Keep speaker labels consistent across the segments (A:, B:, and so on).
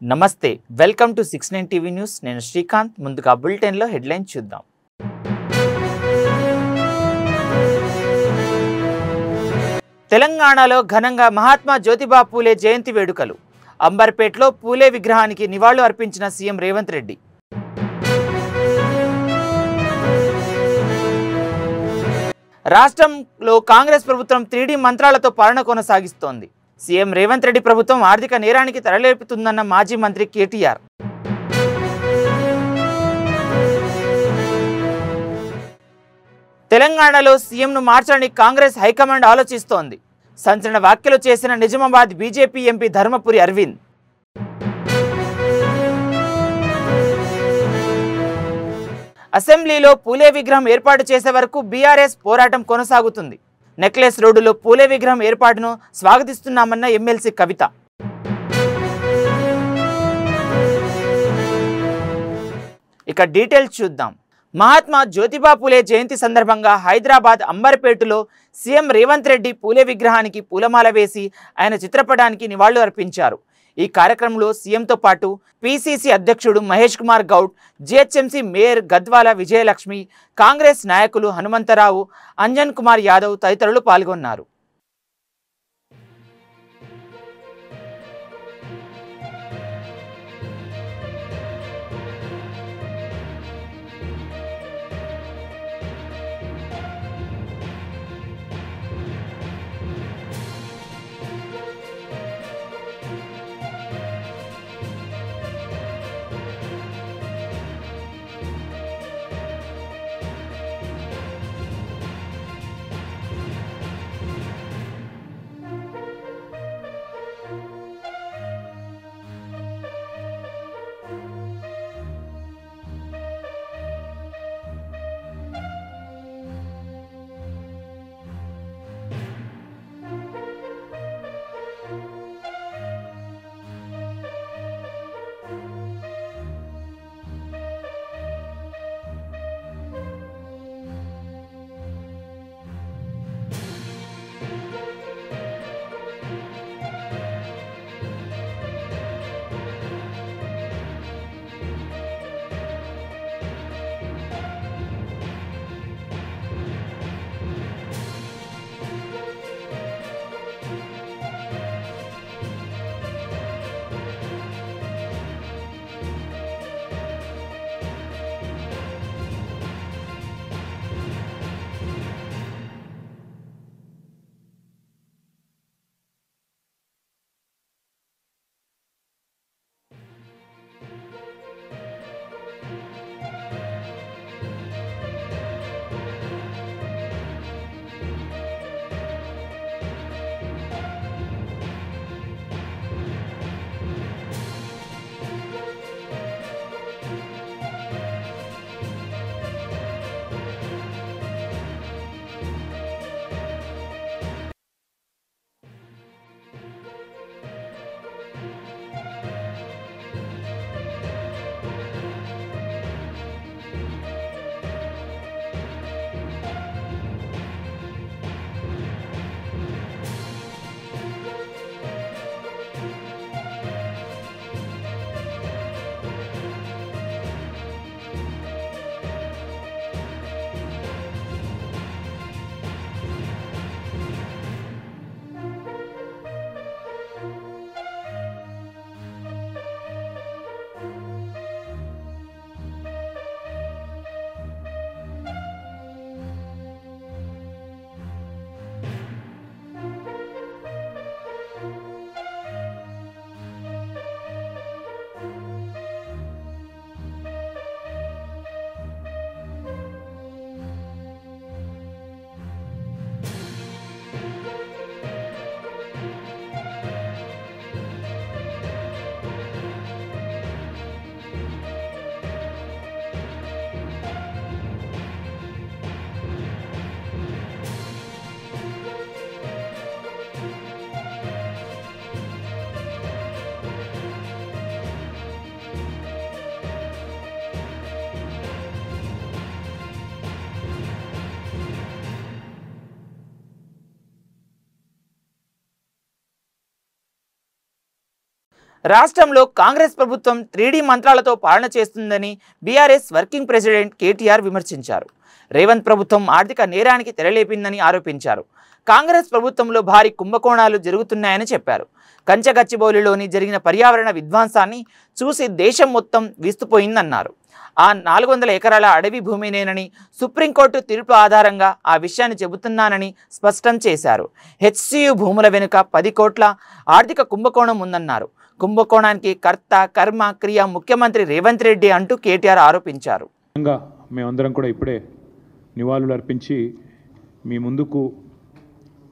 A: నమస్తే welcome to 69 TV news నేను శ్రీకాంత్ ముందుగా బులెటిన్ లో హెడ్లైన్ చూద్దాం తెలంగాణలో ఘనంగా మహాత్మా జ్యోతిబా పూలే జయంతి వేడుకలు అంబర్పేటలో పూలే విగ్రహానికి నివాళులు అర్పించిన సీఎం రేవంత్ రెడ్డి రాష్ట్రంలో కాంగ్రెస్ ప్రభుత్వం 3D మంత్రాలతో పాలన కొనసాగిస్తోంది సీఎం రేవంత్ రెడ్డి ప్రభుత్వం ఆర్థిక నేరానికి తెరలేపుతుందన్న మాజీ మంత్రి కేటీఆర్ తెలంగాణలో సీఎంను మార్చాలని కాంగ్రెస్ హైకమాండ్ ఆలోచిస్తోంది సంచలన వ్యాఖ్యలు చేసిన నిజామాబాద్ బీజేపీ ఎంపీ ధర్మపురి అరవింద్ అసెంబ్లీలో పూలే విగ్రహం ఏర్పాటు చేసే వరకు బీఆర్ఎస్ పోరాటం కొనసాగుతుంది నెక్లెస్ రోడ్డులో పూలే విగ్రహం ఏర్పాటును స్వాగతిస్తున్నామన్న ఎమ్మెల్సీ కవిత ఇక డీటెయిల్స్ చూద్దాం మహాత్మా జ్యోతిబా పూలే జయంతి సందర్భంగా హైదరాబాద్ అంబర్పేటలో సీఎం రేవంత్ రెడ్డి పూలే విగ్రహానికి పూలమాల వేసి ఆయన చిత్రపటానికి నివాళులు అర్పించారు ఈ కార్యక్రమంలో సీఎంతో పాటు పీసీసీ అధ్యక్షుడు మహేష్ కుమార్ గౌడ్ జీహెచ్ఎంసీ మేయర్ గద్వాల విజయలక్ష్మి కాంగ్రెస్ నాయకులు హనుమంతరావు అంజన్ కుమార్ యాదవ్ తదితరులు పాల్గొన్నారు రాష్ట్రంలో కాంగ్రెస్ ప్రభుత్వం 3D మంత్రాలతో పాలన చేస్తుందని బీఆర్ఎస్ వర్కింగ్ ప్రెసిడెంట్ కేటీఆర్ విమర్శించారు. రేవంత్ ప్రభుత్వం ఆర్థిక నేరానికి తెరలేపిందని ఆరోపించారు. కాంగ్రెస్ ప్రభుత్వంలో భారీ కుంభకోణాలు జరుగుతున్నాయని చెప్పారు. కంచగచ్చిబౌలిలోని జరిగిన పర్యావరణ విధ్వంసాన్ని చూసి దేశం మొత్తం విస్తుపోయిందన్నారు. ఆ 400 ఎకరాల అడవి భూమినేనని సుప్రీంకోర్టు తీర్పు ఆధారంగా ఆ విషయాన్ని చెబుతున్నానని స్పష్టం చేశారు. హెచ్సియు భూముల వెనుక 10 కోట్ల ఆర్థిక కుంభకోణం ఉందన్నారు. కుంభకోణానికి కర్త కర్మ క్రియ ముఖ్యమంత్రి రేవంత్ రెడ్డి అంటూ కేటీఆర్ ఆరోపించారు.
B: మేమందరం కూడా ఇప్పుడే నివాళులు అర్పించి మీ ముందుకు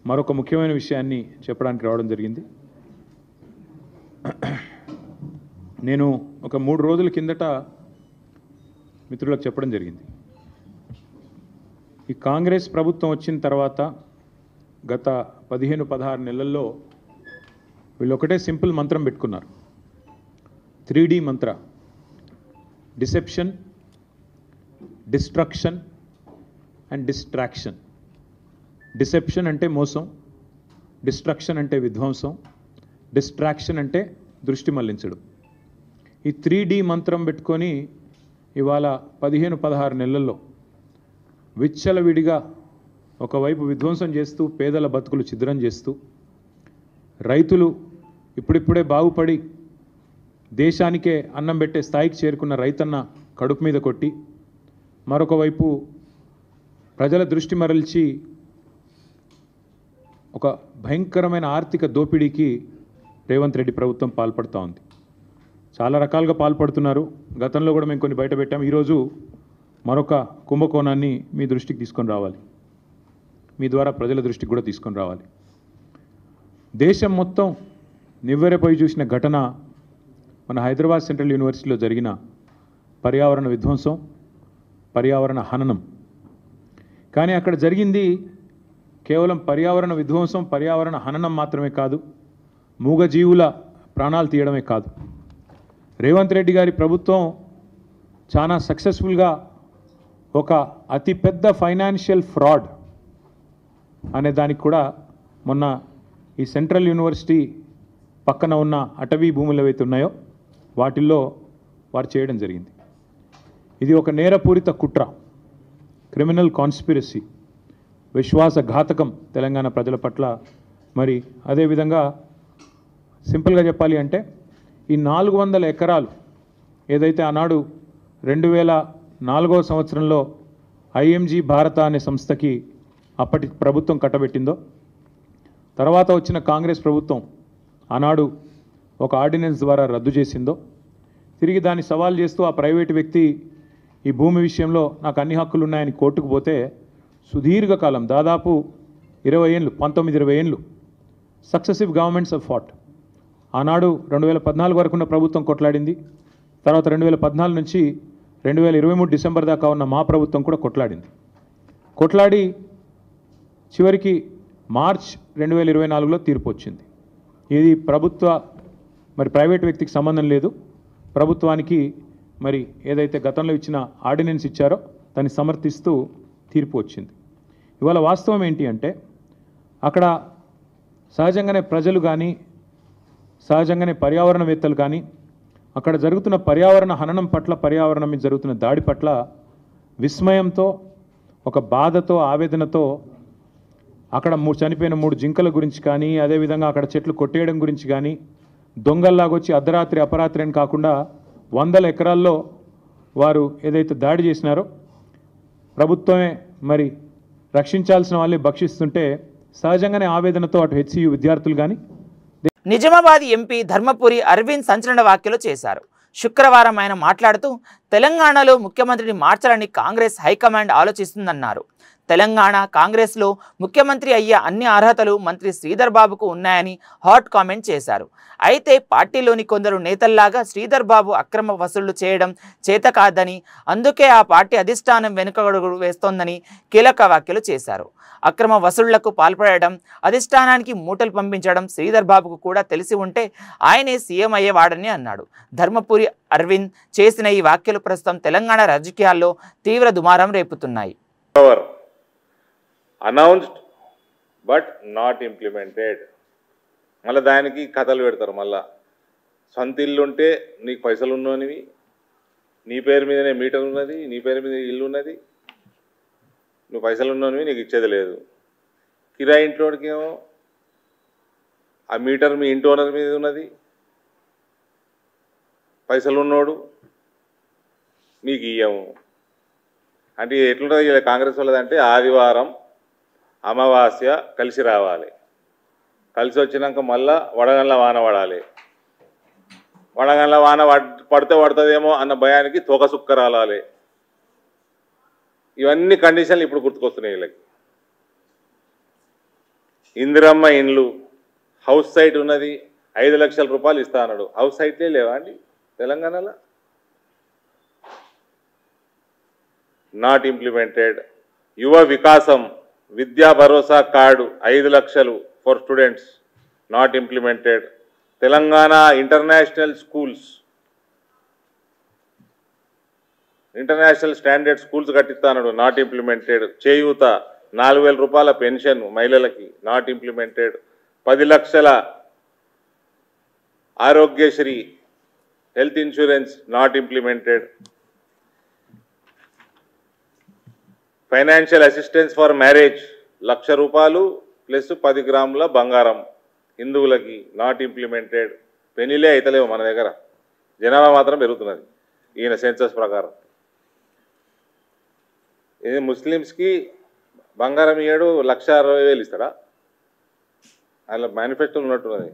B: మరొక ముఖ్యమైన విషయాన్ని చెప్పడానికి రావడం జరిగింది. నేను ఒక 3 రోజుల కిందట మిత్రులకు చెప్పడం జరిగింది. ఈ కాంగ్రెస్ ప్రభుత్వం వచ్చిన తర్వాత గత 15-16 నెలల్లో వీళ్ళు ఒకటే సింపుల్ మంత్రం పెట్టుకున్నారు. 3D Mantra: deception, destruction and distraction. Deception అంటే మోసం, డిస్ట్రక్షన్ అంటే విధ్వంసం, డిస్ట్రాక్షన్ అంటే దృష్టి మళ్లించడం. ఈ 3D మంత్రం పెట్టుకొని ఇవాళ 15-16 నెలల్లో విచ్చలవిడిగా ఒకవైపు విధ్వంసం చేస్తూ పేదల బతుకులు ఛిద్రం చేస్తూ, రైతులు ఇప్పుడిప్పుడే బాగుపడి దేశానికే అన్నం పెట్టే స్థాయికి చేరుకున్న రైతన్న కడుపు మీద కొట్టి, మరొక వైపు ప్రజల దృష్టి మరల్చి ఒక భయంకరమైన ఆర్థిక దోపిడీకి రేవంత్ రెడ్డి ప్రభుత్వం పాల్పడుతూ ఉంది. చాలా రకాలుగా పాల్పడుతున్నారు. గతంలో కూడా మేము కొన్ని బయట పెట్టాం. ఈరోజు మరొక కుంభకోణాన్ని మీ దృష్టికి తీసుకొని రావాలి, మీ ద్వారా ప్రజల దృష్టికి కూడా తీసుకొని రావాలి. దేశం మొత్తం నివ్వెరపోయి చూసిన ఘటన మన హైదరాబాద్ సెంట్రల్ యూనివర్సిటీలో జరిగిన పర్యావరణ విధ్వంసం, పర్యావరణ హననం. కానీ అక్కడ జరిగింది కేవలం పర్యావరణ విధ్వంసం, పర్యావరణ హననం మాత్రమే కాదు, మూగజీవుల ప్రాణాలు తీయడమే కాదు. రేవంత్ రెడ్డి గారి ప్రభుత్వం చాలా సక్సెస్ఫుల్గా ఒక అతిపెద్ద ఫైనాన్షియల్ ఫ్రాడ్ అనే దానికి కూడా మొన్న ఈ సెంట్రల్ యూనివర్సిటీ పక్కన ఉన్న అటవీ భూములు ఏవైతే ఉన్నాయో వాటిల్లో వారు చేయడం జరిగింది. ఇది ఒక నేరపూరిత కుట్ర, క్రిమినల్ కాన్స్పిరసీ, విశ్వాసఘాతకం తెలంగాణ ప్రజల పట్ల. మరి అదేవిధంగా సింపుల్గా చెప్పాలి అంటే ఈ 400 ఎకరాలు ఏదైతే ఆనాడు 2004వ సంవత్సరంలో ఐఎంజీ భారత అనే సంస్థకి అప్పటి ప్రభుత్వం కట్టబెట్టిందో, తర్వాత వచ్చిన కాంగ్రెస్ ప్రభుత్వం ఆనాడు ఒక ఆర్డినెన్స్ ద్వారా రద్దు చేసిందో, తిరిగి దాన్ని సవాల్ చేస్తూ ఆ ప్రైవేటు వ్యక్తి ఈ భూమి విషయంలో నాకు అన్ని హక్కులు ఉన్నాయని కోర్టుకు పోతే సుదీర్ఘకాలం, దాదాపు 20 ఏళ్ళు, 19-20 ఏళ్ళు సక్సెసివ్ గవర్నమెంట్స్ ఆఫ్ ఫాట్. ఆనాడు 2014 వరకు ఉన్న ప్రభుత్వం కొట్లాడింది. తర్వాత 2014 నుంచి 2023 డిసెంబర్ దాకా ఉన్న మా ప్రభుత్వం కూడా కొట్లాడి చివరికి మార్చ్ 2024లో తీర్పు వచ్చింది. ఇది మరి ప్రైవేట్ వ్యక్తికి సంబంధం లేదు. ప్రభుత్వానికి మరి ఏదైతే గతంలో ఇచ్చిన ఆర్డినెన్స్ ఇచ్చారో దాన్ని సమర్థిస్తూ తీర్పు వచ్చింది. ఇవాళ వాస్తవం ఏంటి అంటే అక్కడ సహజంగానే ప్రజలు కానీ, సహజంగానే పర్యావరణవేత్తలు కానీ అక్కడ జరుగుతున్న పర్యావరణ హననం పట్ల, పర్యావరణం మీద జరుగుతున్న దాడి పట్ల విస్మయంతో, ఒక బాధతో, ఆవేదనతో అక్కడ చనిపోయిన 3 జింకల గురించి కానీ, అదేవిధంగా అక్కడ చెట్లు కొట్టేయడం గురించి కానీ, దొంగల్లాగొచ్చి అర్ధరాత్రి అపరాత్రి అని కాకుండా 100 ఎకరాల్లో వారు ఏదైతే దాడి చేసినారో ప్రభుత్వమే మరి రక్షించాల్సిన వాళ్ళే భక్షిస్తుంటే సహజంగానే ఆవేదనతో అటు హెచ్సియు విద్యార్థులు కానీ.
A: నిజామాబాద్ ఎంపీ ధర్మపురి అరవింద్ సంచలన వ్యాఖ్యలు చేశారు. శుక్రవారం ఆయన మాట్లాడుతూ తెలంగాణలో ముఖ్యమంత్రిని మార్చాలని కాంగ్రెస్ హైకమాండ్ ఆలోచిస్తుందన్నారు. తెలంగాణ కాంగ్రెస్లో ముఖ్యమంత్రి అయ్యే అన్ని అర్హతలు మంత్రి శ్రీధర్ బాబుకు ఉన్నాయని హాట్ కామెంట్ చేశారు. అయితే పార్టీలోని కొందరు నేతల్లాగా శ్రీధర్ బాబు అక్రమ వసూళ్లు చేయడం చేత కాదని, అందుకే ఆ పార్టీ అధిష్టానం వెనుకడుగు వేస్తోందని కీలక వ్యాఖ్యలు చేశారు. అక్రమ వసూళ్లకు పాల్పడడం, అధిష్టానానికి మూటలు పంపించడం శ్రీధర్ బాబుకు కూడా తెలిసి ఉంటే ఆయనే సీఎం అయ్యేవాడని అన్నాడు. ధర్మపురి అరవింద్ చేసిన ఈ వ్యాఖ్యలు ప్రస్తుతం తెలంగాణ రాజకీయాల్లో తీవ్ర దుమారం రేపుతున్నాయి.
C: Announced but not implemented. మళ్ళీ దానికి కథలు పెడతారు. మళ్ళా సొంత ఇల్లు ఉంటే నీకు పైసలు ఉన్ననివి, నీ పేరు మీదనే మీటర్ ఉన్నది, నీ పేరు మీద ఇల్లు ఉన్నది, నువ్వు పైసలు ఉన్ననివి నీకు ఇచ్చేది లేదు. కిరాయి ఇంట్లోకి ఏమో ఆ మీటర్ మీ ఇంటి ఓనర్ మీద ఉన్నది, పైసలు ఉన్నోడు మీకు ఇయ్యము. అంటే ఎట్లుంటుంది కాంగ్రెస్ వాళ్ళదంటే ఆదివారం అమావాస్య కలిసి రావాలి, కలిసి వచ్చినాక మళ్ళా వడగండ్ల వాన పడాలి, వడగండ్ల వాన పడితే పడుతుందేమో అన్న భయానికి తోక సుక్క రాలాలి. ఇవన్నీ కండిషన్లు ఇప్పుడు గుర్తుకొస్తున్నాయి వీళ్ళకి. ఇందిరమ్మ ఇండ్లు హౌస్ సైట్ ఉన్నది, 5 లక్షల రూపాయలు ఇస్తా అన్నాడు. హౌస్ సైట్లే లేవా అండి తెలంగాణలో? Not implemented. Yuva Vikasam Vidya Bharosa card 5 లక్షలు for students, not implemented. Telangana international schools, international standard schools కట్టిస్తాడు, నాట్ ఇంప్లిమెంటెడ్. చేయూత 4,000 రూపాయల పెన్షన్ మహిళలకి, నాట్ ఇంప్లిమెంటెడ్. 10 లక్షల Aarogyasri health insurance, not implemented. Financial assistance for marriage 1,00,000 రూపాయలు ప్లస్ 10 గ్రాముల బంగారం హిందువులకి, నాట్ ఇంప్లిమెంటెడ్. పెళ్ళిలే అయితలేవు మన దగ్గర, జనాభా మాత్రం పెరుగుతున్నది ఈయన సెన్సస్ ప్రకారం. ఇది ముస్లిమ్స్కి బంగారం ఇయ్యాడు, 1,60,000 ఇస్తాడా? అలా మేనిఫెస్టోలో ఉన్నట్టున్నది.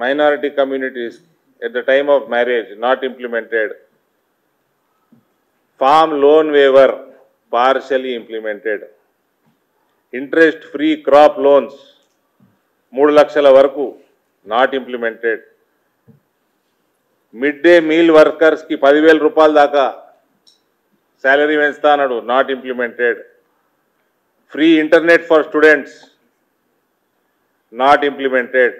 C: Minority communities at the time of marriage, not implemented. Farm loan waiver partially implemented. Interest free crop loans 3 లక్షల వరకు, not implemented. Mid day meal వర్కర్స్కి 10,000 రూపాయల దాకా శాలరీ పెంచుతా అన్నాడు, not implemented. Free internet for students, not implemented.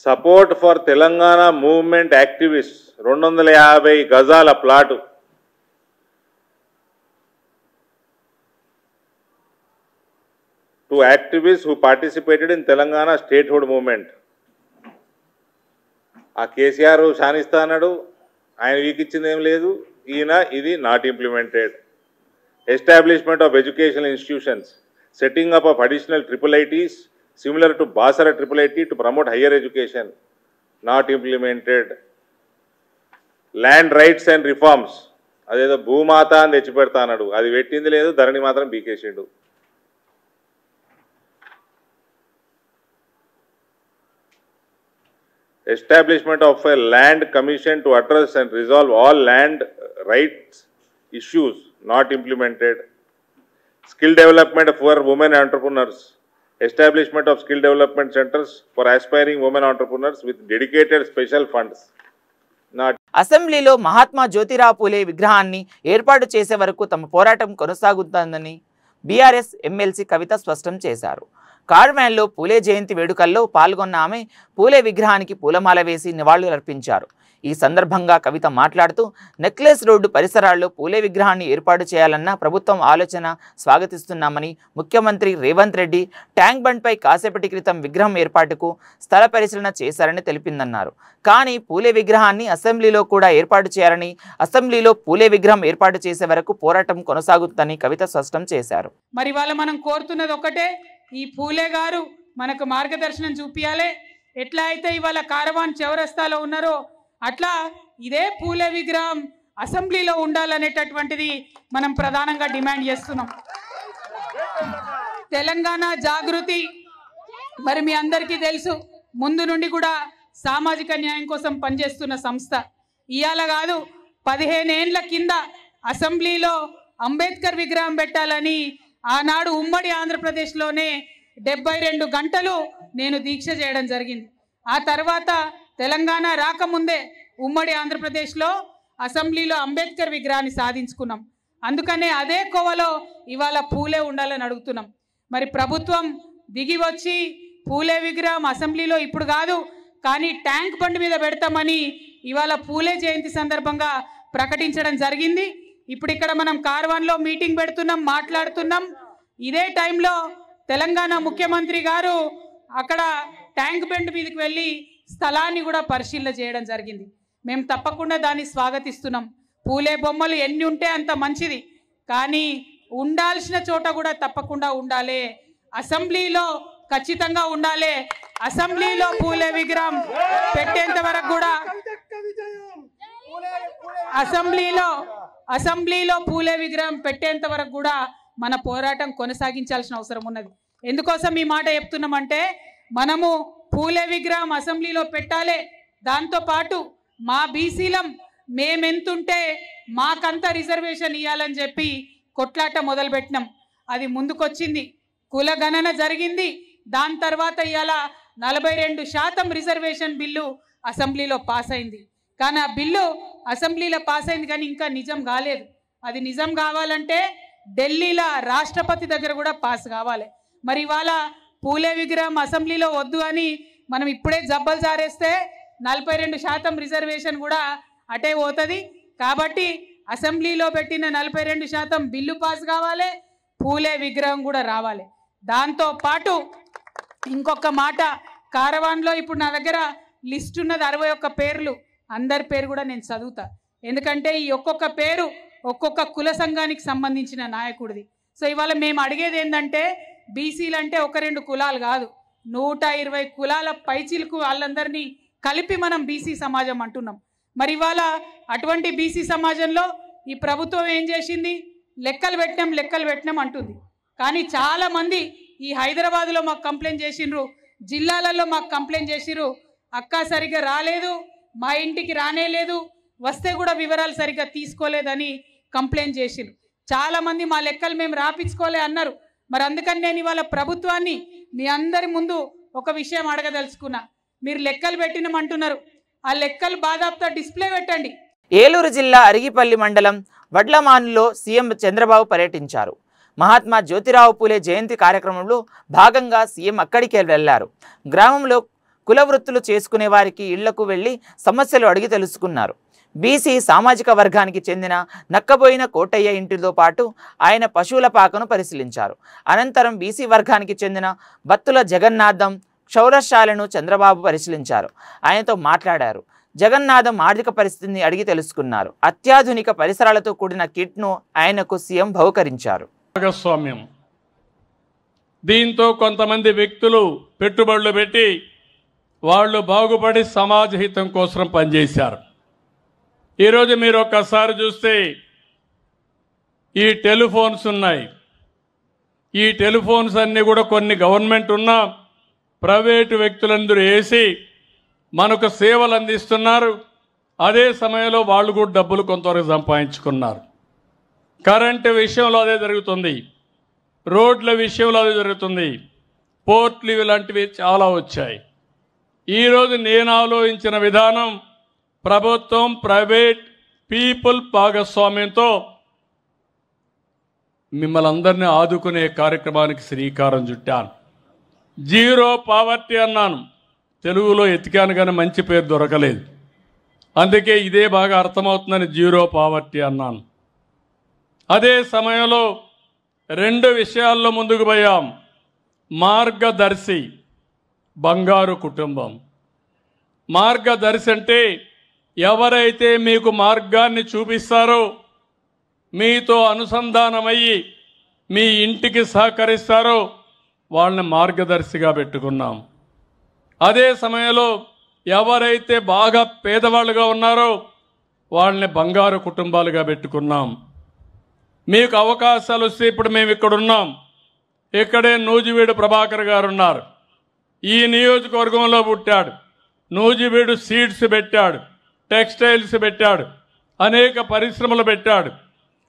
C: Support for Telangana movement activist 250 గజాల plot to activist who participated in Telangana statehood movement. ఆ KCR శానిస్తా అన్నాడు, ఆయన వీకిచ్చింది ఏం లేదు, ఈయన ఇది not implemented. Establishment of educational institutions, setting up of additional IIITs similar to Basara IIIT to promote higher education, not implemented. Land rights and reforms, అదేదో భూమాత అని తెచ్చిపెడతా అన్నాడు, అది పెట్టింది లేదు, ధరణి మాత్రం బీకేసిండు. Establishment of a land commission to address and resolve all land rights issues, not implemented. Skill development for women entrepreneurs, establishment of skill development centers for aspiring women entrepreneurs with dedicated special funds, not.
A: అసెంబ్లీలో మహాత్మా జ్యోతిరావు పూలే విగ్రహాన్ని ఏర్పాటు చేసే వరకు తమ పోరాటం కొనసాగుతుందని BRS MLC కవిత స్పష్టం చేశారు. కార్వాన్లో పూలే జయంతి వేడుకల్లో పాల్గొన్న ఆమె పూలే విగ్రహానికి పూలమాల వేసి నివాళులర్పించారు. ఈ సందర్భంగా కవిత మాట్లాడుతూ నెక్లెస్ రోడ్డు పరిసరాల్లో పూలే విగ్రహాన్ని ఏర్పాటు చేయాలన్న ప్రభుత్వం ఆలోచన స్వాగతిస్తున్నామని, ముఖ్యమంత్రి రేవంత్ రెడ్డి ట్యాంక్ బండ్పై కాసేపటి క్రితం విగ్రహం ఏర్పాటుకు స్థల పరిశీలన చేశారని తెలిపిందన్నారు. కానీ పూలే విగ్రహాన్ని అసెంబ్లీలో కూడా ఏర్పాటు చేయాలని, అసెంబ్లీలో పూలే విగ్రహం ఏర్పాటు చేసే వరకు పోరాటం కొనసాగుతుందని కవిత స్పష్టం చేశారు.
D: మరి వాళ్ళ మనం కోరుతున్నది ఒకటే, ఈ పూలే గారు మనకు మార్గదర్శనం చూపియాలి. ఎట్లా అయితే ఇవాళ కారవాన్ చౌరస్తాలో ఉన్నారో అట్లా ఇదే పూలే విగ్రహం అసెంబ్లీలో ఉండాలనేటటువంటిది మనం ప్రధానంగా డిమాండ్ చేస్తున్నాం. తెలంగాణ జాగృతి మరి మీ అందరికీ తెలుసు, ముందు నుండి కూడా సామాజిక న్యాయం కోసం పనిచేస్తున్న సంస్థ. ఇవాళ కాదు, 15 ఏళ్ల కింద అసెంబ్లీలో అంబేద్కర్ విగ్రహం పెట్టాలని ఆనాడు ఉమ్మడి ఆంధ్రప్రదేశ్లోనే 72 గంటలు నేను దీక్ష చేయడం జరిగింది. ఆ తర్వాత తెలంగాణ రాకముందే ఉమ్మడి ఆంధ్రప్రదేశ్లో అసెంబ్లీలో అంబేద్కర్ విగ్రహాన్ని సాధించుకున్నాం. అందుకనే అదే కోవలో ఇవాళ పూలే ఉండాలని అడుగుతున్నాం. మరి ప్రభుత్వం దిగి వచ్చి పూలే విగ్రహం అసెంబ్లీలో ఇప్పుడు కాదు కానీ ట్యాంక్ బండ్ మీద పెడతామని ఇవాళ పూలే జయంతి సందర్భంగా ప్రకటించడం జరిగింది. ఇప్పుడు ఇక్కడ మనం కార్వాన్లో మీటింగ్ పెడుతున్నాం, మాట్లాడుతున్నాం. ఇదే టైంలో తెలంగాణ ముఖ్యమంత్రి గారు అక్కడ ట్యాంక్ బండ్ మీదకి వెళ్ళి స్థలాన్ని కూడా పరిశీలన చేయడం జరిగింది. మేము తప్పకుండా దాన్ని స్వాగతిస్తున్నాం. పూలే బొమ్మలు ఎన్ని ఉంటే అంత మంచిది, కానీ ఉండాల్సిన చోట కూడా తప్పకుండా ఉండాలి. అసెంబ్లీలో ఖచ్చితంగా ఉండాలి. అసెంబ్లీలో పూలే విగ్రహం పెట్టేంత వరకు కూడా అసెంబ్లీలో పూలే విగ్రహం పెట్టేంత వరకు కూడా మన పోరాటం కొనసాగించాల్సిన అవసరం ఉన్నది. ఎందుకోసం ఈ మాట చెప్తున్నామంటే, మనము పూలే విగ్రహం అసెంబ్లీలో పెట్టాలి. దాంతోపాటు మా బీసీలం మేమెంతుంటే మాకంత రిజర్వేషన్ ఇవ్వాలని చెప్పి కొట్లాట మొదలుపెట్టినాం. అది ముందుకొచ్చింది, కుల గణన జరిగింది. దాని తర్వాత ఇవాళ 42% రిజర్వేషన్ బిల్లు అసెంబ్లీలో పాస్ అయింది. కానీ ఆ బిల్లు అసెంబ్లీలో పాస్ అయింది, కానీ ఇంకా నిజం కాలేదు. అది నిజం కావాలంటే ఢిల్లీలో రాష్ట్రపతి దగ్గర కూడా పాస్ కావాలి. మరి ఇవాళ పూలే విగ్రహం అసెంబ్లీలో వద్దు అని మనం ఇప్పుడే జబ్బలు జారేస్తే 42% రిజర్వేషన్ కూడా అటే పోతుంది. కాబట్టి అసెంబ్లీలో పెట్టిన 42% బిల్లు పాస్ కావాలి, పూలే విగ్రహం కూడా రావాలి. దాంతో పాటు ఇంకొక మాట, కారవాన్లో ఇప్పుడు నా దగ్గర లిస్ట్ ఉన్నది 61 పేర్లు. అందరి పేరు కూడా నేను చదువుతా, ఎందుకంటే ఈ ఒక్కొక్క పేరు ఒక్కొక్క కుల సంఘానికి సంబంధించిన నాయకుడిది. సో ఇవాళ మేము అడిగేది ఏంటంటే, బీసీలు అంటే 1-2 కులాలు కాదు, 120 కులాల పైచిలకు వాళ్ళందరినీ కలిపి మనం బీసీ సమాజం అంటున్నాం. మరి ఇవాళ అటువంటి బీసీ సమాజంలో ఈ ప్రభుత్వం ఏం చేసింది? లెక్కలు పెట్టినాం అంటుంది. కానీ చాలామంది ఈ హైదరాబాద్లో మాకు కంప్లైంట్ చేసిండ్రు, జిల్లాలలో మాకు కంప్లైంట్ చేసిర్రు, అక్క సరిగ్గా రాలేదు, మా ఇంటికి రానే లేదు, వస్తే కూడా వివరాలు సరిగ్గా తీసుకోలేదని కంప్లైంట్ చేసిర్రు. చాలామంది మా లెక్కలు మేము రాపించుకోలే అన్నారు. మరి అందుకని నేను ఇవాళ ప్రభుత్వాన్ని మీ అందరి ముందు ఒక విషయం అడగదలుచుకున్నా. మీరు లెక్కలు పెట్టినామంటున్నారు, ఆ లెక్కలు బాదాపుతా డిస్ప్లే పెట్టండి.
A: ఏలూరు జిల్లా అరిగిపల్లి మండలం వడ్లమానులో సీఎం చంద్రబాబు పర్యటించారు. మహాత్మా జ్యోతిరావు పూలే జయంతి కార్యక్రమంలో భాగంగా సీఎం అక్కడికి వెళ్లారు. గ్రామంలో కుల వృత్తులు చేసుకునే వారికి ఇళ్లకు వెళ్లి సమస్యలు అడిగి తెలుసుకున్నారు. బీసీ సామాజిక వర్గానికి చెందిన నక్కబోయిన కోటయ్య ఇంటితో పాటు ఆయన పశువుల పాకను పరిశీలించారు. అనంతరం బీసీ వర్గానికి చెందిన బత్తుల జగన్నాథం క్షౌరశాలను చంద్రబాబు పరిశీలించారు. ఆయనతో మాట్లాడారు. జగన్నాథం ఆర్థిక పరిస్థితిని అడిగి తెలుసుకున్నారు. అత్యాధునిక పరిసరాలతో కూడిన కిట్ను ఆయనకు సీఎం బహుకరించారు.
E: భాగస్వామ్యం, దీంతో కొంతమంది వ్యక్తులు పెట్టుబడులు పెట్టి వాళ్ళు బాగుపడి సమాజ హితం కోసం పనిచేశారు. ఈరోజు మీరు ఒక్కసారి చూస్తే ఈ టెలిఫోన్స్ ఉన్నాయి. ఈ టెలిఫోన్స్ అన్నీ కూడా కొన్ని గవర్నమెంట్ ఉన్న ప్రైవేటు వ్యక్తులందరూ వేసి మనకు సేవలు అందిస్తున్నారు. అదే సమయంలో వాళ్ళు కూడా డబ్బులు కొంతవరకు సంపాదించుకున్నారు. కరెంటు విషయంలో అదే జరుగుతుంది, రోడ్ల విషయంలో అదే జరుగుతుంది, పోర్ట్లు ఇలాంటివి చాలా వచ్చాయి. ఈరోజు నేను ఆలోచించిన విధానం, ప్రభుత్వం ప్రైవేట్ పీపుల్ భాగస్వామ్యంతో మిమ్మల్ని అందరినీ ఆదుకునే కార్యక్రమానికి శ్రీకారం చుట్టాను. జీరో పావర్టీ అన్నాను, తెలుగులో ఎతికాను కానీ మంచి పేరు దొరకలేదు, అందుకే ఇదే బాగా అర్థమవుతుందని జీరో పావర్టీ అన్నాను. అదే సమయంలో 2 విషయాల్లో ముందుకు పోయాం. మార్గదర్శి, బంగారు కుటుంబం. మార్గదర్శి అంటే ఎవరైతే మీకు మార్గాన్ని చూపిస్తారో, మీతో అనుసంధానమయ్యి మీ ఇంటికి సహకరిస్తారో వాళ్ళని మార్గదర్శిగా పెట్టుకున్నాం. అదే సమయంలో ఎవరైతే బాగా పేదవాళ్ళుగా ఉన్నారో వాళ్ళని బంగారు కుటుంబాలుగా పెట్టుకున్నాం. మీకు అవకాశాలు వస్తే, ఇప్పుడు మేము ఇక్కడ ఉన్నాం, ఇక్కడే నూజివీడు ప్రభాకర్ గారు ఉన్నారు. ఈ నియోజకవర్గంలో పుట్టాడు. నూజివీడు సీడ్స్ పెట్టాడు, టెక్స్టైల్స్ పెట్టాడు, అనేక పరిశ్రమలు పెట్టాడు.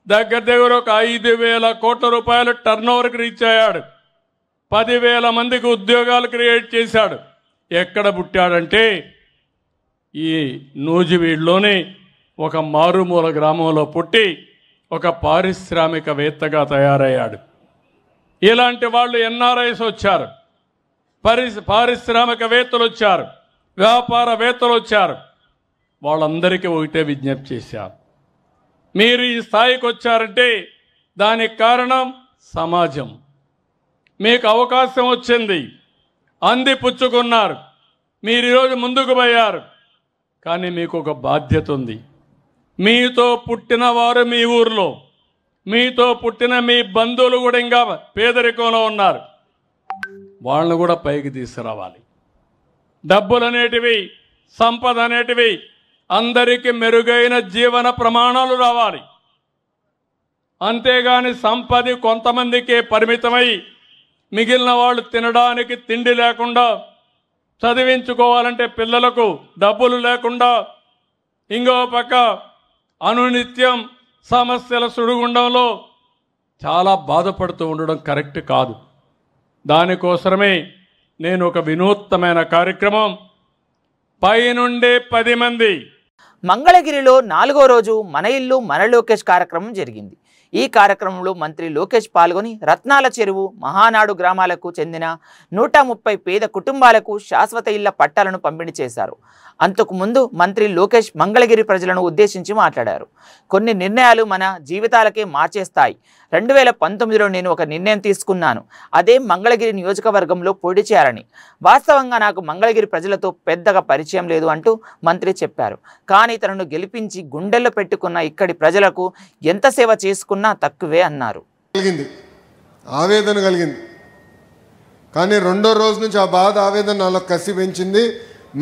E: దగ్గర ఒక 5,000 కోట్ల రూపాయలు టర్నోవర్కి రీచ్ అయ్యాడు. 10,000 మందికి ఉద్యోగాలు క్రియేట్ చేశాడు. ఎక్కడ పుట్టాడంటే ఈ నూజివీడులోని ఒక మారుమూల గ్రామంలో పుట్టి ఒక పారిశ్రామికవేత్తగా తయారయ్యాడు. ఇలాంటి వాళ్ళు ఎన్ఆర్ఐస్ వచ్చారు, పారిశ్రామికవేత్తలు వచ్చారు, వ్యాపారవేత్తలు వచ్చారు. వాళ్ళందరికీ ఒకటే విజ్ఞప్తి చేశారు, మీరు ఈ స్థాయికి వచ్చారంటే దానికి కారణం సమాజం. మీకు అవకాశం వచ్చింది, అందిపుచ్చుకున్నారు. మీరు ఈరోజు ముందుకు పోయారు. కానీ మీకు ఒక బాధ్యత ఉంది. మీతో పుట్టిన వారు మీ ఊర్లో, మీతో పుట్టిన మీ బంధువులు కూడా ఇంకా పేదరికంలో ఉన్నారు. వాళ్ళని కూడా పైకి తీసుకురావాలి. డబ్బులు అనేటివి, సంపద అనేటివి అందరికీ మెరుగైన జీవన ప్రమాణాలు రావాలి. అంతేగాని సంపద కొంతమందికే పరిమితమై మిగిలిన వాళ్ళు తినడానికి తిండి లేకుండా, చదివించుకోవాలంటే పిల్లలకు డబ్బులు లేకుండా, ఇంకో పక్క అనునిత్యం సమస్యల సుడిగుండంలో చాలా బాధపడుతూ ఉండడం కరెక్ట్ కాదు. దానికోసమే నేను ఒక వినూత్నమైన కార్యక్రమం, పైనుండే 10 మంది.
A: మంగళగిరిలో 4వ రోజు మన ఇల్లు మన లోకేష్ కార్యక్రమం జరిగింది. ఈ కార్యక్రమంలో మంత్రి లోకేష్ పాల్గొని రత్నాల చెరువు, మహానాడు గ్రామాలకు చెందిన 130 పేద కుటుంబాలకు శాశ్వత ఇళ్ల పట్టాలను పంపిణీ చేశారు. అంతకు ముందు మంత్రి లోకేష్ మంగళగిరి ప్రజలను ఉద్దేశించి మాట్లాడారు. కొన్ని నిర్ణయాలు మన జీవితాలకే మార్చేస్తాయి. 2019లో నేను ఒక నిర్ణయం తీసుకున్నాను. అదే మంగళగిరి నియోజకవర్గంలో పోటీ చేయాలని. వాస్తవంగా నాకు మంగళగిరి ప్రజలతో పెద్దగా పరిచయం లేదు అంటూ మంత్రి చెప్పారు. కానీ తనను గెలిపించి గుండెల్లో పెట్టుకున్న ఇక్కడి ప్రజలకు ఎంత సేవ చేసుకున్నా తక్కువే అన్నారు.
F: ఆవేదన కలిగింది. కానీ రెండో రోజు నుంచి ఆ బాధ, ఆవేదన నాలో కసి పెంచింది.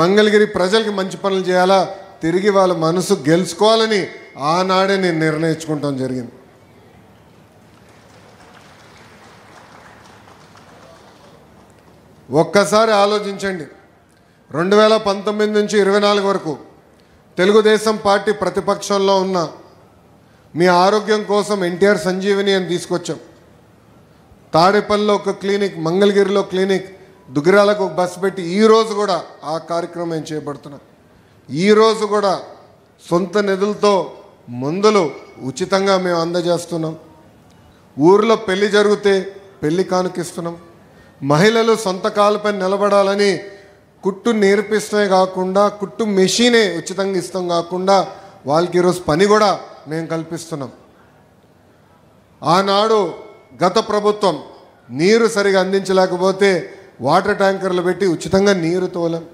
F: మంగళగిరి ప్రజలకి మంచి పనులు చేయాలా, తిరిగి వాళ్ళ మనసు గెలుచుకోవాలని ఆనాడే నేను నిర్ణయించుకుంటాం జరిగింది. ఒక్కసారి ఆలోచించండి. 2019 నుంచి 24 వరకు తెలుగుదేశం పార్టీ ప్రతిపక్షంలో ఉన్న మీ ఆరోగ్యం కోసం ఎన్టీఆర్ సంజీవిని అని తీసుకొచ్చాం. తాడేపల్లిలో ఒక క్లినిక్, మంగళగిరిలో క్లినిక్, దుగ్గిరాలకు ఒక బస్సు పెట్టి ఈరోజు కూడా ఆ కార్యక్రమం చేపడుతున్నాం. ఈరోజు కూడా సొంత నిధులతో మందులు ఉచితంగా మేము అందజేస్తున్నాం. ఊరిలో పెళ్లి జరిగితే పెళ్లి కానుకిస్తున్నాం. మహిళలు సొంత కాళ్ళపై నిలబడాలని కుట్టు నేర్పిస్తమే కాకుండా, కుట్టు మెషీనే ఉచితంగా ఇస్తాం కాకుండా వాళ్ళకి ఈరోజు పని కూడా మేము కల్పిస్తున్నాం. ఆనాడు గత ప్రభుత్వం నీరు సరిగా అందించలేకపోతే వాటర్ ట్యాంకర్లు పెట్టి ఉచితంగా నీరు తోలాం.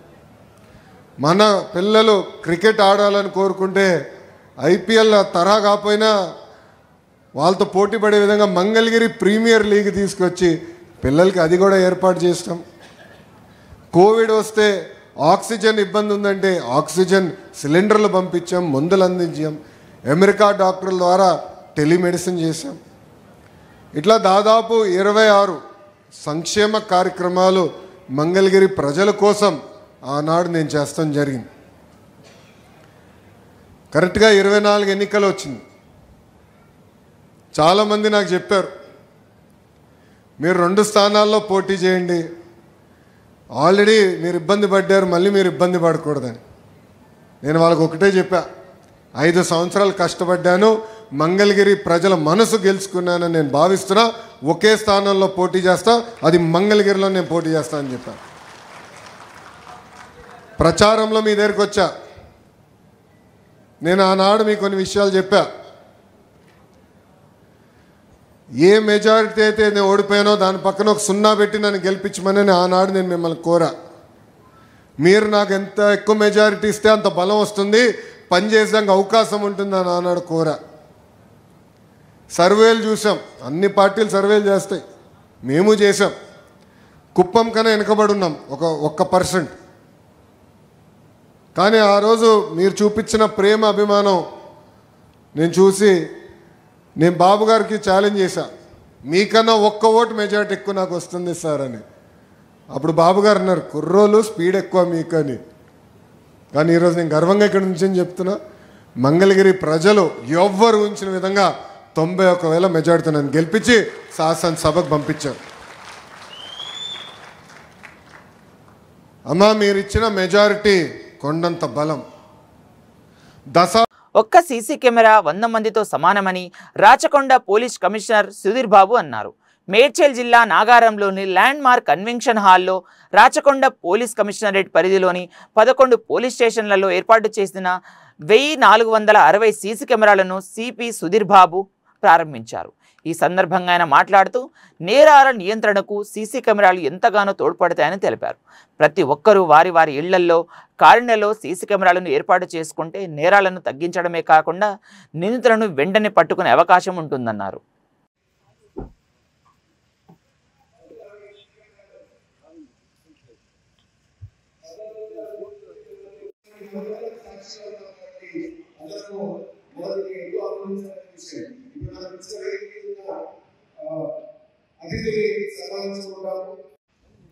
F: మన పిల్లలు క్రికెట్ ఆడాలని కోరుకుంటే ఐపీఎల్ తరహా కాకపోయినా వాళ్ళతో పోటీ పడే విధంగా మంగళగిరి ప్రీమియర్ లీగ్ తీసుకొచ్చి పిల్లలకి అది కూడా ఏర్పాటు చేస్తాం. కోవిడ్ వస్తే ఆక్సిజన్ ఇబ్బంది ఉందంటే ఆక్సిజన్ సిలిండర్లు పంపించాం, మందులు అందించాం. అమెరికా డాక్టర్ల ద్వారా టెలిమెడిసిన్ చేశాం. ఇట్లా దాదాపు 26 సంక్షేమ కార్యక్రమాలు మంగళగిరి ప్రజల కోసం ఆనాడు నేను చేస్తాం జరిగింది. కరెక్ట్గా 24 ఎన్నికలు వచ్చింది. చాలామంది నాకు చెప్పారు, మీరు 2 స్థానాల్లో పోటీ చేయండి, ఆల్రెడీ మీరు ఇబ్బంది పడ్డారు, మళ్ళీ మీరు ఇబ్బంది పడకూడదని. నేను వాళ్ళకు ఒకటే చెప్పా, 5 సంవత్సరాలు కష్టపడ్డాను, మంగళగిరి ప్రజల మనసు గెలుచుకున్నానని నేను భావిస్తున్నా. ఒకే స్థానంలో పోటీ చేస్తా, అది మంగళగిరిలో నేను పోటీ చేస్తా అని చెప్పాను. ప్రచారంలో మీ దగ్గరికి వచ్చా. నేను ఆనాడు మీకు కొన్ని విషయాలు చెప్పా. ఏ మెజారిటీ అయితే నేను ఓడిపోయానో దాని పక్కన ఒక 0 పెట్టి నన్ను గెలిపించమని ఆనాడు నేను మిమ్మల్ని కోరా. మీరు నాకు ఎంత ఎక్కువ మెజారిటీ ఇస్తే అంత బలం వస్తుంది, పనిచేసేందుకు అవకాశం ఉంటుందని ఆనాడు కోరా. సర్వేలు చూసాం, అన్ని పార్టీలు సర్వేలు చేస్తాయి, మేము చేసాం. కుప్పం కన్నా వెనుకబడి ఉన్నాం 1%. కానీ ఆ రోజు మీరు చూపించిన ప్రేమ, అభిమానం నేను చూసి నేను బాబు గారికి ఛాలెంజ్ చేశా, మీకన్నా 1 ఓటు మెజారిటీ ఎక్కువ నాకు వస్తుంది సార్ అని. అప్పుడు బాబు గారు అన్నారు, కుర్రోలు స్పీడ్ ఎక్కువ మీకు అని. కానీ ఈరోజు నేను గర్వంగా ఇక్కడ నుంచి చెప్తున్నా, మంగళగిరి ప్రజలు ఎవ్వరు ఊహించిన విధంగా 91,000 మెజారిటీ నన్ను గెలిపించి శాసనసభకు పంపించారు. అమ్మా, మీరు ఇచ్చిన మెజారిటీ కొండంత బలం.
A: ఒక్క సీసీ కెమెరా 100 మందితో సమానమని రాచకొండ పోలీస్ కమిషనర్ సుధీర్ బాబు అన్నారు. మేడ్చల్ జిల్లా నాగారంలోని ల్యాండ్ మార్క్ కన్వెన్షన్ హాల్లో రాచకొండ పోలీస్ కమిషనరేట్ పరిధిలోని 11 పోలీస్ స్టేషన్లలో ఏర్పాటు చేసిన 1460 సీసీ కెమెరాలను సిపి సుధీర్ బాబు ప్రారంభించారు. ఈ సందర్భంగా ఆయన మాట్లాడుతూ నేరాల నియంత్రణకు సీసీ కెమెరాలు ఎంతగానో తోడ్పడతాయని తెలిపారు. ప్రతి ఒక్కరూ వారి వారి ఇళ్లల్లో కాలనీలలో సీసీ కెమెరాలను ఏర్పాటు చేసుకుంటే నేరాలను తగ్గించడమే కాకుండా నిందితులను వెంటనే పట్టుకునే అవకాశం ఉంటుందన్నారు.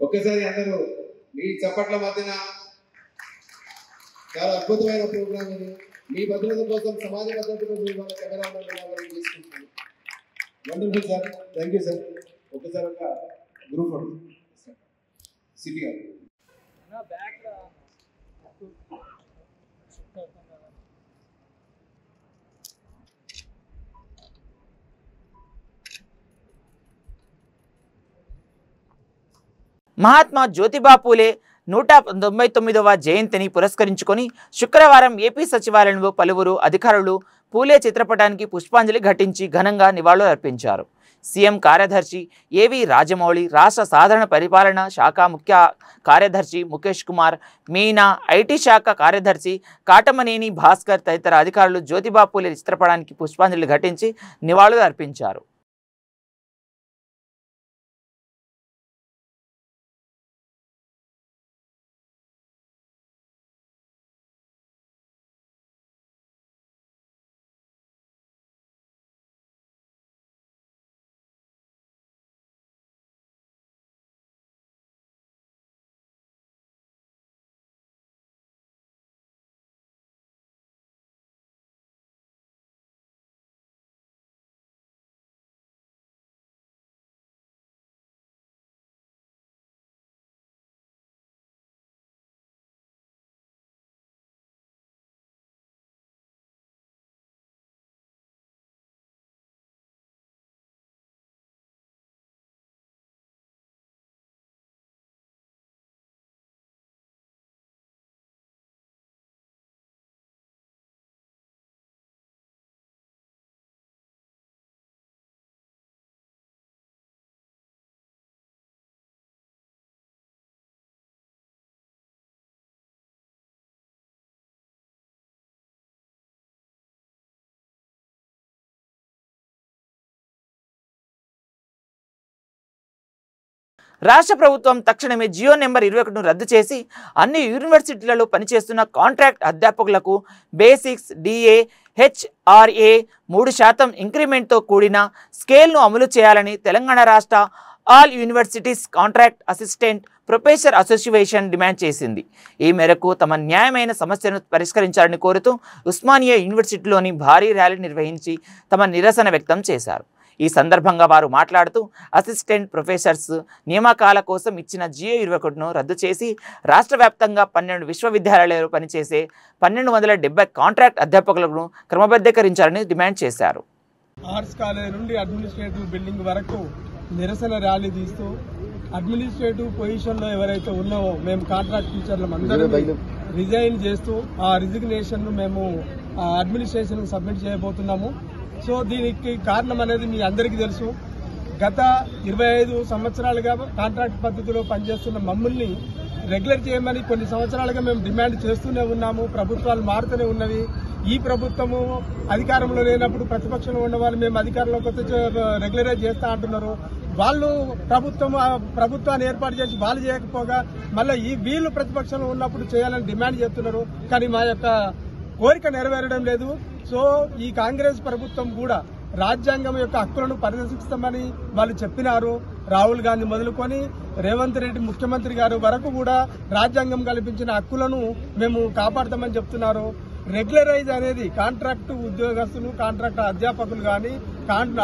G: ఒక్కసారి అందరూ మీ చప్పట్ల మధ్యన చాలా అద్భుతమైన ప్రోగ్రామ్ ఇది. మీ భద్రత కోసం, సమాజ భద్రత కోసం మన కెమెరా తీసుకుంటున్నాను. Wonderful sir, thank you sir. ఒక్కసారి ఒక గ్రూప్ ఫోటో సిటీ గారు.
A: మహాత్మా జ్యోతిబా పూలే 199వ జయంతిని పురస్కరించుకొని శుక్రవారం ఏపీ సచివాలయంలో పలువురు అధికారులు పూలే చిత్రపటానికి పుష్పాంజలి ఘటించి ఘనంగా నివాళులు అర్పించారు. సీఎం కార్యదర్శి ఏవి రాజమౌళి, రాష్ట్ర సాధారణ పరిపాలన శాఖ ముఖ్య కార్యదర్శి ముఖేష్ కుమార్ మీనా, ఐటీ శాఖ కార్యదర్శి కాటమనేని భాస్కర్ తదితర అధికారులు జ్యోతిబా పూలే చిత్రపటానికి పుష్పాంజలి ఘటించి నివాళులు అర్పించారు. రాష్ట్ర ప్రభుత్వం తక్షణమే జియో నెంబర్ 21ను రద్దు చేసి అన్ని యూనివర్సిటీలలో పనిచేస్తున్న కాంట్రాక్ట్ అధ్యాపకులకు బేసిక్స్, డిఏ, హెచ్ఆర్ఏ 3% ఇంక్రిమెంట్తో కూడిన స్కేల్ను అమలు చేయాలని తెలంగాణ రాష్ట్ర all universities contract assistant professor association demand చేసింది. ఈ మేరకు తమ న్యాయమైన సమస్యను పరిష్కరించాలని కోరుతూ ఉస్మానియా యూనివర్సిటీలోని భారీ ర్యాలీ నిర్వహించి తమ నిరసన వ్యక్తం చేశారు. ఈ సందర్భంగా వారు మాట్లాడుతూ అసిస్టెంట్ ప్రొఫెసర్స్ నియామకాల కోసం ఇచ్చిన జియో 21ను రద్దు చేసి రాష్ట్ర వ్యాప్తంగా 12 విశ్వవిద్యాలయాలు పనిచేసే 1270 కాంట్రాక్ట్ అధ్యాపకులను క్రమబద్ధీకరించాలని డిమాండ్ చేశారు.
H: ఆర్ట్స్ కాలేజ్ నుండి అడ్మినిస్ట్రేటివ్ బిల్డింగ్ వరకు నిరసన ర్యాలీ తీస్తూ అడ్మినిస్ట్రేటివ్ పొజిషన్లో ఎవరైతే ఉన్నామో మేము కాంట్రాక్ట్ టీచర్లు అందరూ రిజైన్ చేస్తూ ఆ రిజిగ్నేషన్ను మేము అడ్మినిస్ట్రేషన్కు సబ్మిట్ చేయబోతున్నాము. సో దీనికి కారణం అనేది మీ అందరికీ తెలుసు. గత 25 సంవత్సరాలుగా కాంట్రాక్ట్ పద్ధతిలో పనిచేస్తున్న మమ్మల్ని రెగ్యులర్ చేయమని కొన్ని సంవత్సరాలుగా మేము డిమాండ్ చేస్తూనే ఉన్నాము. ప్రభుత్వాలు మారుతూనే ఉన్నవి. ఈ ప్రభుత్వము అధికారంలో లేనప్పుడు ప్రతిపక్షంలో ఉన్న వాళ్ళు మేము అధికారంలోకి వస్తే రెగ్యులరైజ్ చేస్తా అంటున్నారు. వాళ్ళు ప్రభుత్వాన్ని ఏర్పాటు చేసి వాళ్ళు చేయకపోగా మళ్ళీ వీళ్ళు ప్రతిపక్షంలో ఉన్నప్పుడు చేయాలని డిమాండ్ చేస్తున్నారు. కానీ మా యొక్క కోరిక నెరవేరడం లేదు. సో ఈ కాంగ్రెస్ ప్రభుత్వం కూడా రాజ్యాంగం యొక్క హక్కులను పరిరక్షిస్తామని వాళ్ళు చెప్పినారు. రాహుల్ గాంధీ మొదలుకొని రేవంత్ రెడ్డి ముఖ్యమంత్రి గారు వరకు కూడా రాజ్యాంగం కల్పించిన హక్కులను మేము కాపాడతామని చెప్తున్నారు. రెగ్యులరైజ్ అనేది కాంట్రాక్ట్ ఉద్యోగస్తులు, కాంట్రాక్ట్ అధ్యాపకులు కానీ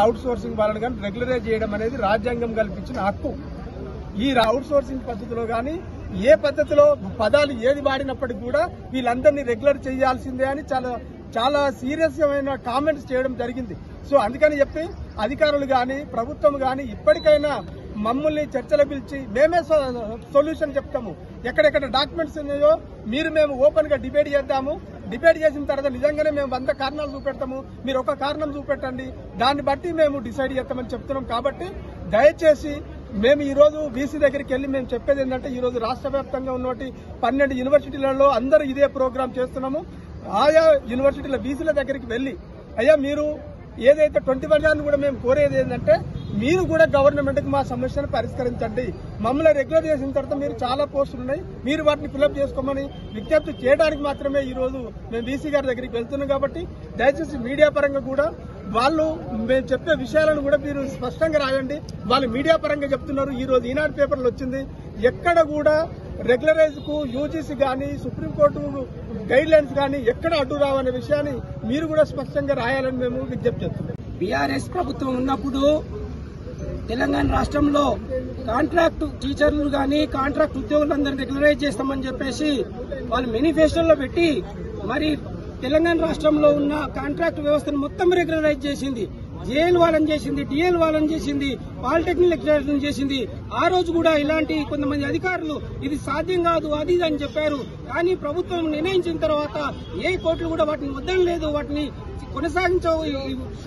H: అవుట్ సోర్సింగ్ వాళ్ళని కానీ రెగ్యులరైజ్ చేయడం అనేది రాజ్యాంగం కల్పించిన హక్కు. ఈ అవుట్ సోర్సింగ్ పద్ధతిలో కానీ ఏ పద్ధతిలో పదాలు ఏది వాడినప్పటికీ కూడా వీళ్ళందరినీ రెగ్యులర్ చేయాల్సిందే అని చాలా సీరియస్ అయిన కామెంట్స్ చేయడం జరిగింది. సో అందుకని చెప్పి అధికారులు కానీ ప్రభుత్వం కానీ ఇప్పటికైనా మమ్మల్ని చర్చలు పిలిచి మేమే సొల్యూషన్ చెప్తాము. ఎక్కడెక్కడ డాక్యుమెంట్స్ ఉన్నాయో మేము ఓపెన్ గా డిబేట్ చేద్దాము. డిబేట్ చేసిన తర్వాత నిజంగానే మేము 100 కారణాలు చూపెడతాము, మీరు ఒక కారణం చూపెట్టండి, దాన్ని బట్టి మేము డిసైడ్ చేస్తామని చెప్తున్నాం. కాబట్టి దయచేసి మేము ఈ రోజు బీసీ దగ్గరికి వెళ్లి మేము చెప్పేది ఏంటంటే, ఈ రోజు రాష్ట్ర వ్యాప్తంగా ఉన్నటువంటి 12 యూనివర్సిటీలలో అందరూ ఇదే ప్రోగ్రాం చేస్తున్నాము. ఆయా యూనివర్సిటీల బీసీల దగ్గరికి వెళ్లి, అయ్యా మీరు ఏదైతే 21 కూడా మేము కోరేది ఏంటంటే, మీరు కూడా గవర్నమెంట్ కి మా సమస్యను పరిష్కరించండి, మమ్మల్ని రెగ్యులర్ చేసిన తర్వాత మీరు చాలా పోస్టులు ఉన్నాయి, మీరు వాటిని ఫిల్అప్ చేసుకోమని విజ్ఞప్తి చేయడానికి మాత్రమే ఈ రోజు మేము బీసీ గారి దగ్గరికి వెళ్తున్నాం. కాబట్టి దయచేసి మీడియా పరంగా కూడా వాళ్ళు మేము చెప్పే విషయాలను కూడా మీరు స్పష్టంగా రాయండి. వాళ్ళు మీడియా పరంగా చెప్తున్నారు. ఈ రోజు ఈనాడు పేపర్లు వచ్చింది, ఎక్కడ కూడా రెగ్యులరైజ్ కు యూజీసీ గానీ సుప్రీంకోర్టు గైడ్ లైన్స్ గానీ ఎక్కడ అడ్డు రావనే విషయాన్ని మీరు కూడా స్పష్టంగా రాయాలని మేము విజ్ఞప్తి చేస్తున్నాం.
I: బీఆర్ఎస్ ప్రభుత్వం ఉన్నప్పుడు తెలంగాణ రాష్ట్రంలో కాంట్రాక్ట్ టీచర్లు గానీ కాంట్రాక్ట్ ఉద్యోగులందరినీ రెగ్యులరైజ్ చేస్తామని చెప్పేసి వాళ్ళు మేనిఫెస్టోలో పెట్టి మరి తెలంగాణ రాష్ట్రంలో ఉన్న కాంట్రాక్ట్ వ్యవస్థను మొత్తం రెగ్యులరైజ్ చేసింది. జేఎల్ వాళ్ళని చేసింది, డిఎల్ వాళ్ళని చేసింది, పాలిటెక్నిక్ లెక్చరర్లను చేసింది. ఆ రోజు కూడా ఇలాంటి కొంతమంది అధికారులు ఇది సాధ్యం కాదు అది ఇది అని చెప్పారు. కానీ ప్రభుత్వం నిర్ణయించిన తర్వాత ఏ కోర్టులు కూడా వాటిని వద్దనలేదు, వాటిని కొనసాగించ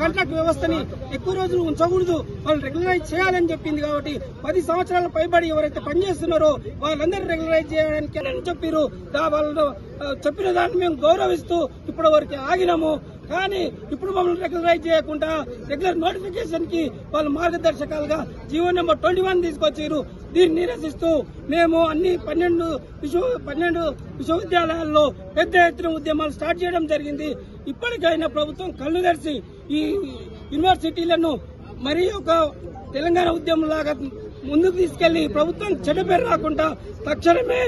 I: కాంట్రాక్ట్ వ్యవస్థని ఎక్కువ రోజులు ఉంచకూడదు, వాళ్ళు రెగ్యులరైజ్ చేయాలని చెప్పింది. కాబట్టి 10 సంవత్సరాల పైబడి ఎవరైతే పనిచేస్తున్నారో వాళ్ళందరూ రెగ్యులరైజ్ చేయడానికి అని చెప్పారు. వాళ్ళు చెప్పిన దాన్ని మేము గౌరవిస్తూ ఇప్పటి వరకు ఆగినాము. కానీ ఇప్పుడు మమ్మల్ని రెగ్యులరైజ్ చేయకుండా రెగ్యులర్ నోటిఫికేషన్ కి వాళ్ళు మార్గదర్శకాలుగా జీవో నెంబర్ 21 తీసుకొచ్చారు. దీన్ని నిరసిస్తూ మేము అన్ని 12 విశ్వవిద్యాలయాల్లో పెద్ద ఎత్తున ఉద్యమాలు స్టార్ట్ చేయడం జరిగింది. ఇప్పటికైనా ప్రభుత్వం కళ్ళు తెరిచి ఈ యూనివర్సిటీలను మరి ఒక తెలంగాణ ఉద్యమం లాగా ముందుకు తీసుకెళ్లి ప్రభుత్వం చెడ్డ పేరు రాకుండా తక్షణమే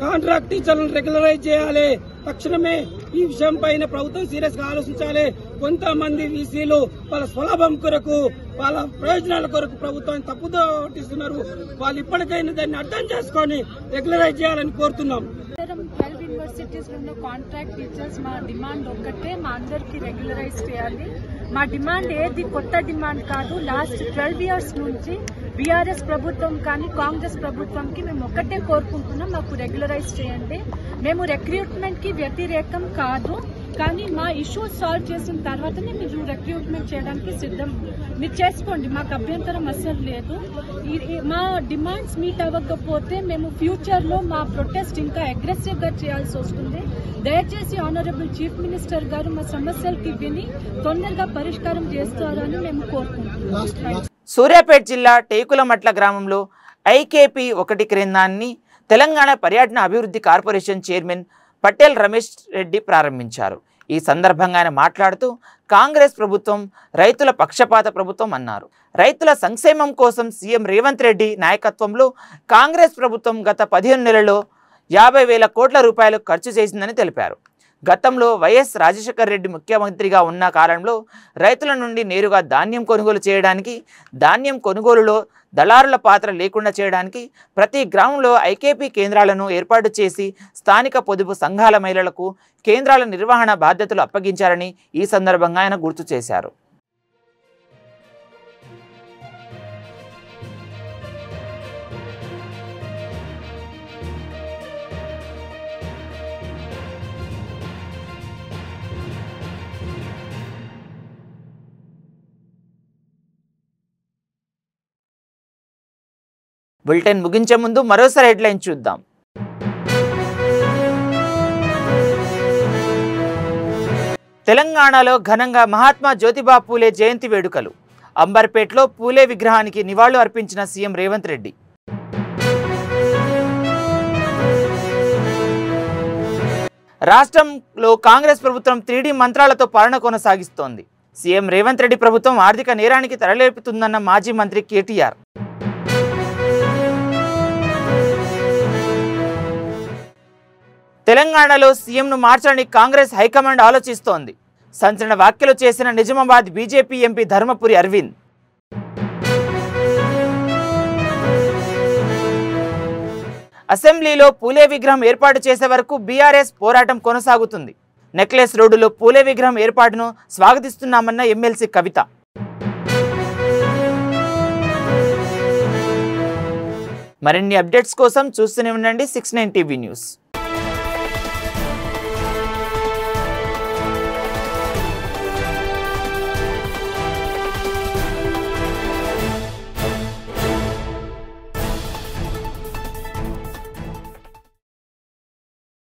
I: కాంట్రాక్ట్ టీచర్లను రెగ్యులరైజ్ చేయాలి. తక్షణమే ఈ విషయం పైన ప్రభుత్వం సీరియస్ గా ఆలోచించాలి. కొంతమంది వీసీలు వాళ్ళ స్వలాభం కొరకు వాళ్ళ ప్రయోజనాల కొరకు ప్రభుత్వాన్ని తప్పుదో పట్టిస్తున్నారు. వాళ్ళు ఇప్పటికైనా దాన్ని అర్థం చేసుకుని రెగ్యులరైజ్ చేయాలని కోరుతున్నాం.
J: 12 యూనివర్సిటీస్ లో కాంట్రాక్ట్ టీచర్స్ మా డిమాండ్ ఒక్కటే, మా అందరికి రెగ్యులరైజ్ చేయాలి. మా డిమాండ్ ఏది కొత్త డిమాండ్ కాదు. లాస్ట్ 12 ఇయర్స్ నుంచి బీఆర్ఎస్ ప్రభుత్వం కానీ కాంగ్రెస్ ప్రభుత్వంకి మేము ఒక్కటే కోరుకుంటున్నాం, మాకు రెగ్యులరైజ్ చేయండి. మేము రిక్రూట్మెంట్ కి వ్యతిరేకం కాదు, కానీ మా ఇష్యూస్ సాల్వ్ చేసిన తర్వాతనే మీరు రిక్రూట్మెంట్ చేయడానికి సిద్ధం, మీరు చేసుకోండి, మాకు అభ్యంతరం అస్సలు లేదు. మా డిమాండ్స్ మీట్ అవ్వకపోతే మేము ఫ్యూచర్ లో మా ప్రొటెస్ట్ ఇంకా అగ్రెసివ్ గా చేయాల్సి వస్తుంది. దయచేసి ఆనరబుల్ చీఫ్ మినిస్టర్ గారు మా సమస్యలకి విని తొందరగా పరిష్కారం చేస్తారని మేము కోరుకుంటున్నాం.
A: సూర్యాపేట జిల్లా టేకులమట్ల గ్రామంలో ఐకేపీ 1 కేంద్రాన్ని తెలంగాణ పర్యాటన అభివృద్ధి కార్పొరేషన్ చైర్మన్ పటేల్ రమేష్ రెడ్డి ప్రారంభించారు. ఈ సందర్భంగా ఆయన మాట్లాడుతూ కాంగ్రెస్ ప్రభుత్వం రైతుల పక్షపాత ప్రభుత్వం అన్నారు. రైతుల సంక్షేమం కోసం సీఎం రేవంత్ రెడ్డి నాయకత్వంలో కాంగ్రెస్ ప్రభుత్వం గత 15 నెలల్లో 50,000 కోట్ల రూపాయలు ఖర్చు చేసిందని తెలిపారు. గతంలో వైఎస్ రాజశేఖర రెడ్డి ముఖ్యమంత్రిగా ఉన్న కాలంలో రైతుల నుండి నేరుగా ధాన్యం కొనుగోలు చేయడానికి, ధాన్యం కొనుగోలులో దళారుల పాత్ర లేకుండా చేయడానికి ప్రతి గ్రామంలో ఐకేపీ కేంద్రాలను ఏర్పాటు చేసి స్థానిక పొదుపు సంఘాల మహిళలకు కేంద్రాల నిర్వహణ బాధ్యతలు అప్పగించారని ఈ సందర్భంగా ఆయన గుర్తు చేశారు. బులెటిన్ ముగించే ముందు మరోసారి హెడ్లైన్ చూద్దాం. తెలంగాణలో ఘనంగా మహాత్మా జ్యోతిబా పూలే జయంతి వేడుకలు. అంబర్పేటలో పూలే విగ్రహానికి నివాళులు అర్పించిన సీఎం రేవంత్ రెడ్డి. రాష్ట్రంలో కాంగ్రెస్ ప్రభుత్వం 3D మంత్రాలతో పాలన కొనసాగిస్తోంది. సీఎం రేవంత్ రెడ్డి ప్రభుత్వం ఆర్థిక నేరానికి తెరలేపుతుందన్న మాజీ మంత్రి కేటీఆర్. తెలంగాణలో సీఎంను మార్చాలని కాంగ్రెస్ హైకమాండ్ ఆలోచిస్తోంది. సంచలన వ్యాఖ్యలు చేసిన నిజామాబాద్ బీజేపీ ఎంపీ ధర్మపురి అరవింద్. అసెంబ్లీలో పూలే విగ్రహం ఏర్పాటు చేసే వరకు బీఆర్ఎస్ పోరాటం కొనసాగుతుంది. నెక్లెస్ రోడ్డులో పూలే విగ్రహం ఏర్పాటును స్వాగతిస్తున్నామన్న ఎమ్మెల్సీ కవిత. మరిన్ని అప్డేట్స్ కోసం చూస్తూనే ఉండండి 69 టీవీ న్యూస్.